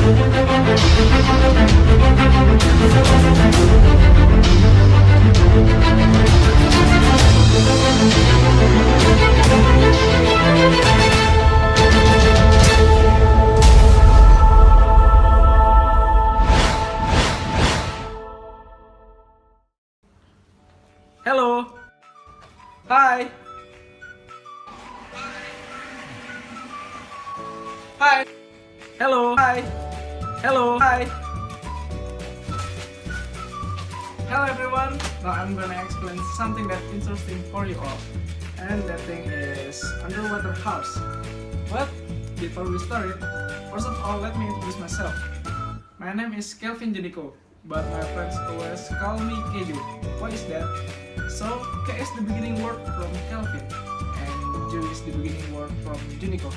Hello. Hi. Hi. Hello. Hi. Hello. Hi. Hello everyone. Now I'm gonna explain something that's interesting for you all. And that thing is underwater house. But before we start, first of all let me introduce myself. My name is Kelvin Juniko, but my friends always call me Keju. Why is that? So, K is the beginning word from Kelvin, and Ju is the beginning word from Juniko.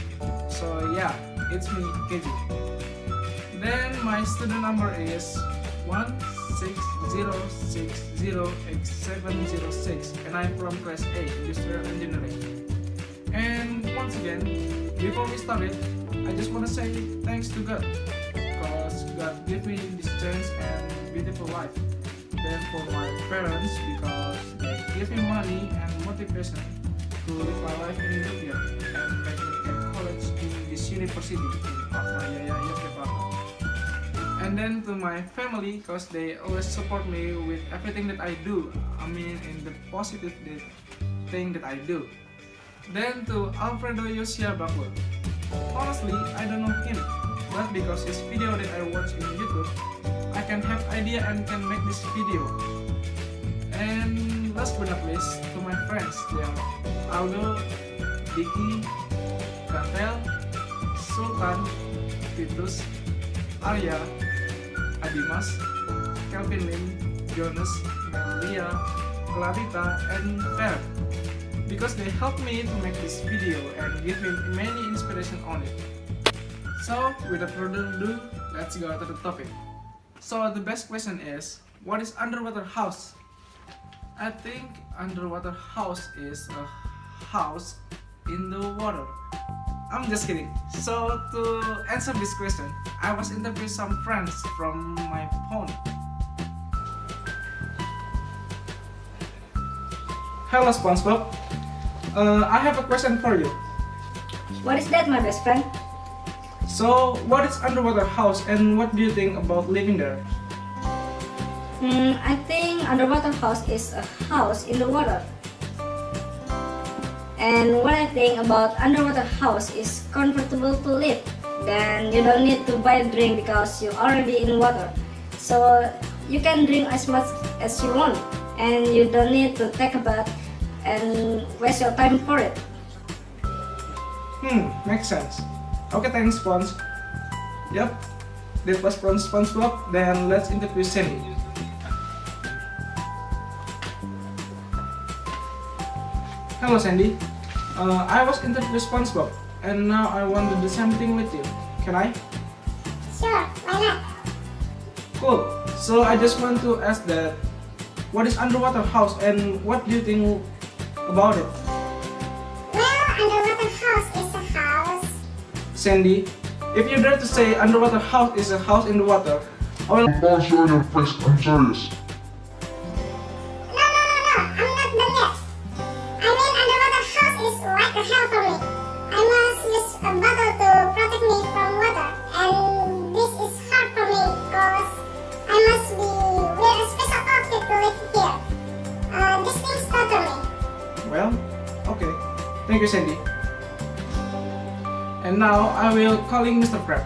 So yeah, it's me, Keju. Then my student number is 16060x706, and I'm from class A, Industrial Engineering. And once again, before we start it, I just want to say thanks to God, because God gave me this chance and beautiful life. Then for my parents, because they give me money and motivation to live my life in Indonesia and make me get college in this university in Atmajaya, Yogyakarta. And then to my family, because they always support me with everything that I do. I mean, in the positive thing that I do. Then to Alfredo Yosia Bakul. Honestly, I don't know him, but because his video that I watch in YouTube, I can have idea and can make this video. And last but not least, to my friends, they are Aldo, Diki, Katel, Sultan, Titus, Arya, Adimas, Kelvin Lim, Jonas, Melia, Clarita, and Fer, because they helped me to make this video and give me many inspiration on it. So without further ado, let's go to the topic. So the best question is, what is underwater house? I think underwater house is a house in the water. I'm just kidding. So to answer this question, I was interviewing some friends from my phone. Hello SpongeBob. I have a question for you. What is that, my best friend? So, what is underwater house and what do you think about living there? I think underwater house is a house in the water. And what I think about underwater house is comfortable to live. Then you don't need to buy a drink because you're already in water. So you can drink as much as you want, and you don't need to take a bath and waste your time for it. Makes sense. Okay, thanks, Spons. Yep, that was from SpongeBob. Then let's interview Sandy. Hello, Sandy. I was interviewing SpongeBob, and now I want to do something with you. Can I? Sure, why not? Cool. So I just want to ask that, what is underwater house and what do you think about it? Well, underwater house is a house. Sandy, if you dare to say underwater house is a house in the water, I will punch you in your face, I'm serious. No, I'm not done yet. I mean, underwater house is like a hell for me. I must use a bottle to protect me from water, and this is hard for me because I must wear a special outfit to live here. These things bother me. Well, okay. Thank you, Sandy. And now I will calling Mr. Krabs.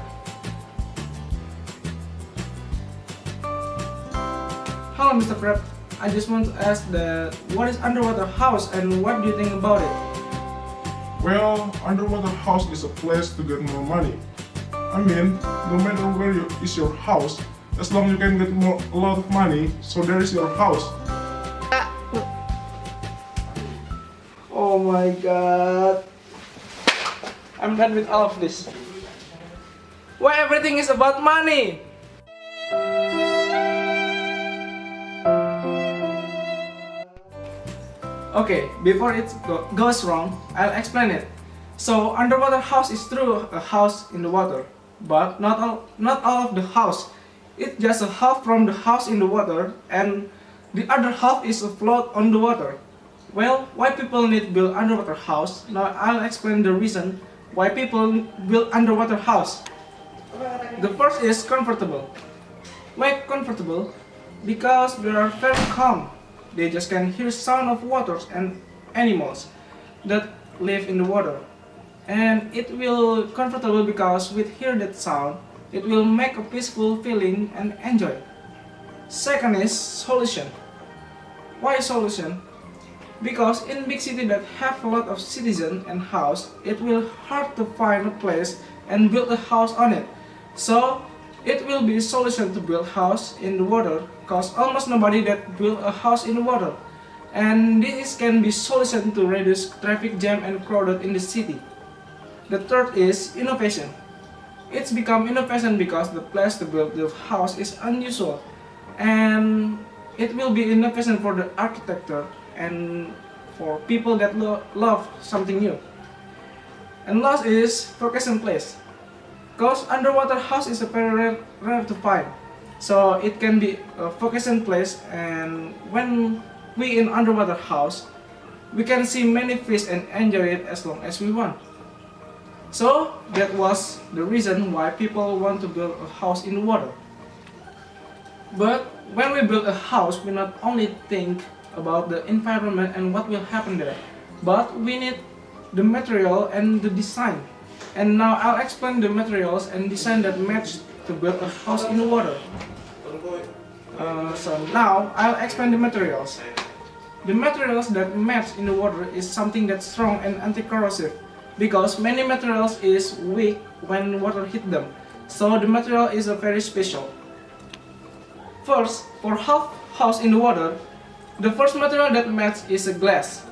Hello, Mr. Krabs. I just want to ask that, what is underwater house and what do you think about it? Well, underwater house is a place to get more money. I mean, no matter where is your house, as long you can get a lot of money, so there is your house. Oh my god. I'm done with all of this. Why everything is about money? Okay, before it goes wrong, I'll explain it. So, underwater house is true a house in the water, but not all of the house. It's just a half from the house in the water, and the other half is afloat on the water. Well, why people need build underwater house? Now I'll explain the reason why people build underwater house. The first is comfortable. Why comfortable? Because they are very calm. They just can hear sound of waters and animals that live in the water. And it will comfortable because with hear that sound, it will make a peaceful feeling and enjoy. Second is solution. Why solution? Because in big city that have a lot of citizens and house, it will hard to find a place and build a house on it. So it will be a solution to build house in the water, cause almost nobody that build a house in the water. And this can be solution to reduce traffic jam and crowded in the city. The third is innovation. It's become innovation because the place to build the house is unusual, and it will be innovation for the architecture and for people that love something new. And last is vacation place. Cause underwater house is a very rare to find, so it can be a vacation place. And when we in underwater house, we can see many fish and enjoy it as long as we want. So that was the reason why people want to build a house in the water. But when we build a house, we not only think about the environment and what will happen there, but we need the material and the design. And now I'll explain the materials and design that match to build a house in the water. So now I'll explain the materials. The materials that match in the water is something that's strong and anti-corrosive, because many materials is weak when water hit them. So the material is a very special. First, for half house in the water, the first material that match is a glass.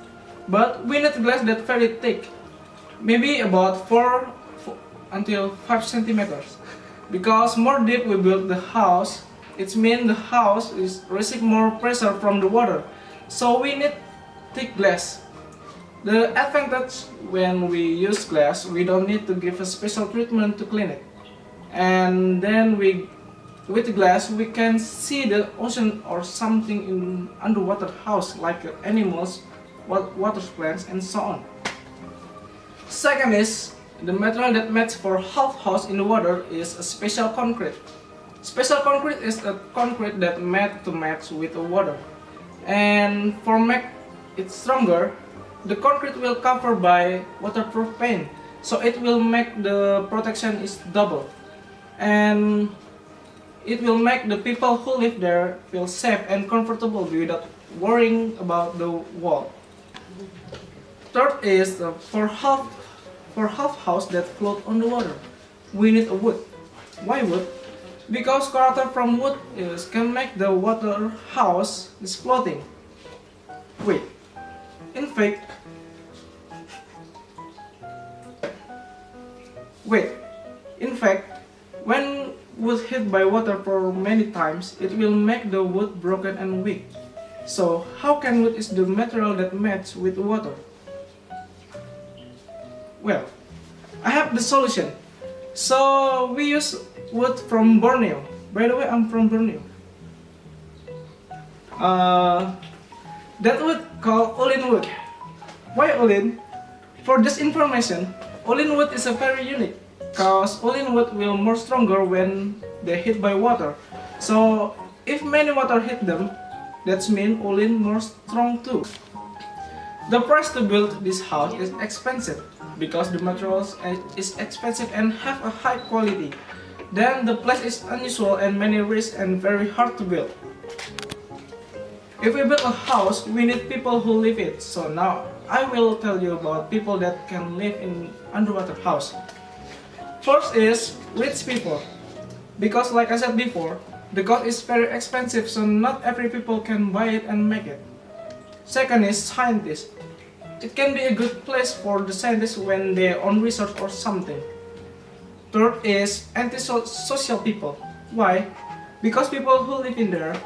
But we need glass that very thick, maybe about 4 until 5 centimeters. Because more deep we build the house, it means the house is receive more pressure from the water. So we need thick glass. The advantage when we use glass, we don't need to give a special treatment to clean it. And then with the glass, we can see the ocean or something in underwater house like animals, water plants, and so on. Second is, the material that match for half house in the water is a special concrete. Special concrete is a concrete that made to match with the water. And for make it stronger, the concrete will cover by waterproof paint, so it will make the protection is double, and it will make the people who live there feel safe and comfortable without worrying about the wall. Third is for half house that float on the water, we need a wood. Why wood? Because character from wood can make the water house is floating. Wait. In fact, when wood hit by water for many times, it will make the wood broken and weak. So how can wood is the material that match with water? Well, I have the solution. So we use wood from Borneo. By the way, I'm from Borneo. That wood called Ulin wood. Why Ulin? For this information, Ulin wood is a very unique, cause Ulin wood will more stronger when they hit by water. So if many water hit them, that means Ulin more strong too. The price to build this house is expensive because the materials is expensive and have a high quality. Then the place is unusual and many risks and very hard to build. If we build a house, we need people who live it. So now I will tell you about people that can live in underwater house. First is rich people. Because like I said before, the cost is very expensive, so not every people can buy it and make it. Second is scientists. It can be a good place for the scientists when they on research or something. Third is antisocial people. Why? Because people who live in there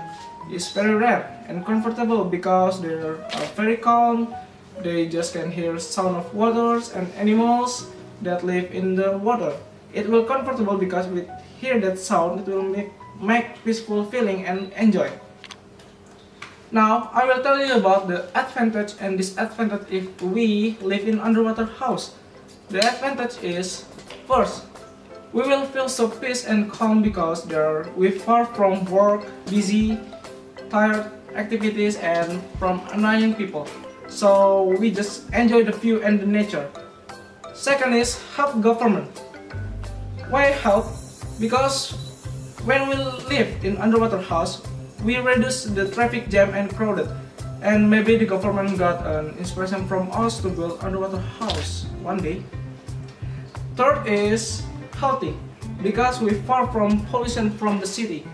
is very rare and comfortable because they're very calm. They just can hear sound of waters and animals that live in the water. It will comfortable because we hear that sound. It will make peaceful feeling and enjoy. Now I will tell you about the advantage and disadvantage if we live in underwater house. The advantage is, first, we will feel so peace and calm because we far from work, busy, tired activities and from annoying people. So we just enjoy the view and the nature. Second is help government. Why help? Because when we live in underwater house, we reduce the traffic jam and crowded. And maybe the government got an inspiration from us to build underwater house one day. Third is healthy, because we far from pollution from the city.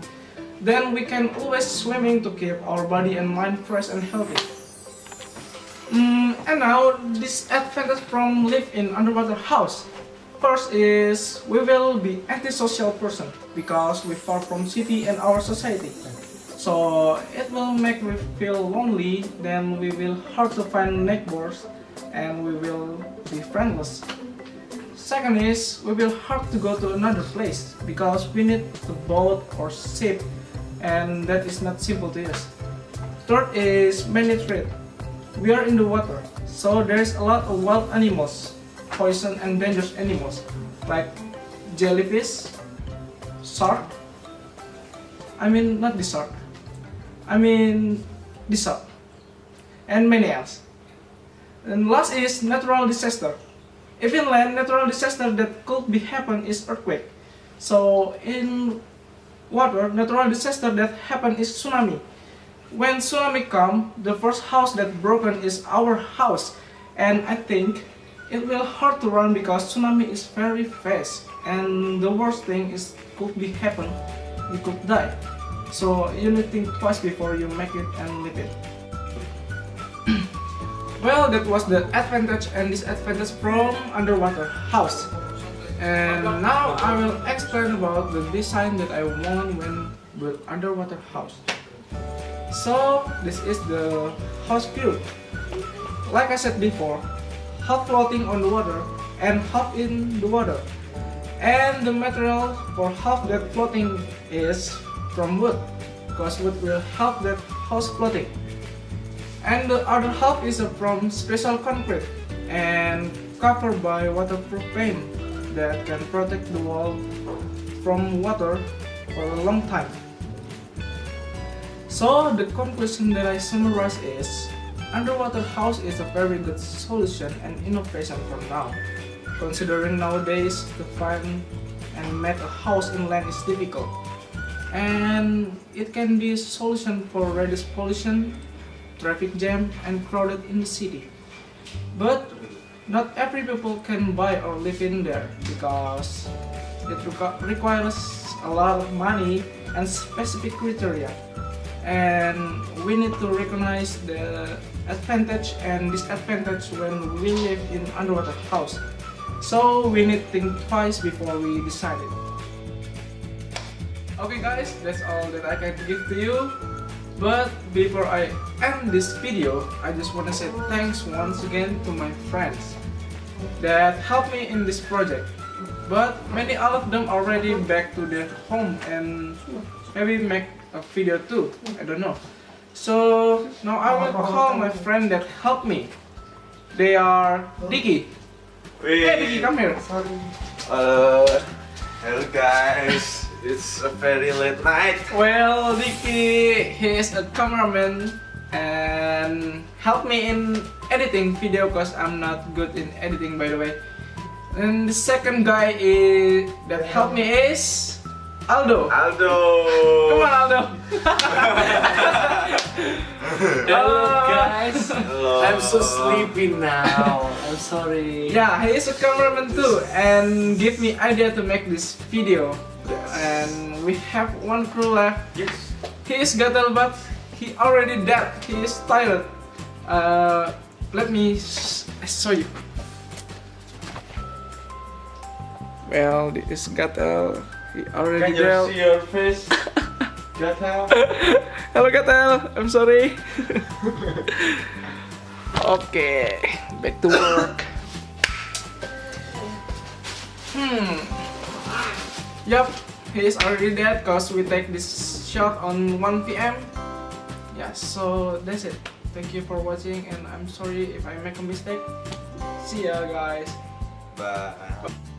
Then we can always swimming to keep our body and mind fresh and healthy. And now disadvantage from live in underwater house. First is we will be antisocial person because we far from city and our society. So it will make we feel lonely, then we will hard to find neighbors and we will be friendless. Second is we will hard to go to another place because we need a boat or ship and that is not simple to use. Third is many threat. We are in the water, so there is a lot of wild animals, poison and dangerous animals like jellyfish, shark. Not the shark. The shark, and many else. And last is natural disaster. If in land, natural disaster that could be happen is earthquake. So in water, natural disaster that happen is tsunami. When tsunami come, the first house that broken is our house, and I think it will hard to run because tsunami is very fast, and the worst thing is could be happen, you could die. So you need to think twice before you make it and leave it. Well, that was the advantage and disadvantage from underwater house. And now I will explain about the design that I want when build underwater house. So this is the house view. Like I said before, half floating on the water and half in the water. And the material for half that floating is from wood, because wood will help that house floating. And the other half is from special concrete and covered by waterproof paint that can protect the wall from water for a long time. So the conclusion that I summarize is, underwater house is a very good solution and innovation for now, considering nowadays to find and make a house in land is difficult. And it can be a solution for reduce pollution, traffic jam and crowded in the city. But not every people can buy or live in there because it requires a lot of money and specific criteria. And we need to recognize the advantage and disadvantage when we live in underwater house. So we need to think twice before we decide it. Okay guys, that's all that I can give to you. But before I end this video, I just want to say thanks once again to my friends that helped me in this project. But many all of them already back to their home and maybe make a video too, I don't know. So now I will call my friend that helped me. They are Dicky. Hey Dicky, come here. Hello guys, it's a very late night. Well, Dicky, he is a cameraman and help me in editing video because I'm not good in editing, by the way. And the second guy that helped me is Aldo. Come on, Aldo. Hello guys. Hello. I'm so sleepy now. I'm sorry. Yeah, he is a cameraman too and give me idea to make this video. And we have one crew left. Yes. He is gatal but he already dead. He is tired. Let me show you. Well, this is gatal. He already Can you dead. see your face? Gatal? Hello Gatel, I'm sorry. Okay, back to work. Yup, he is already dead because we take this shot on 1 p.m. Yeah, so that's it. Thank you for watching and I'm sorry if I make a mistake. See ya guys. Bye.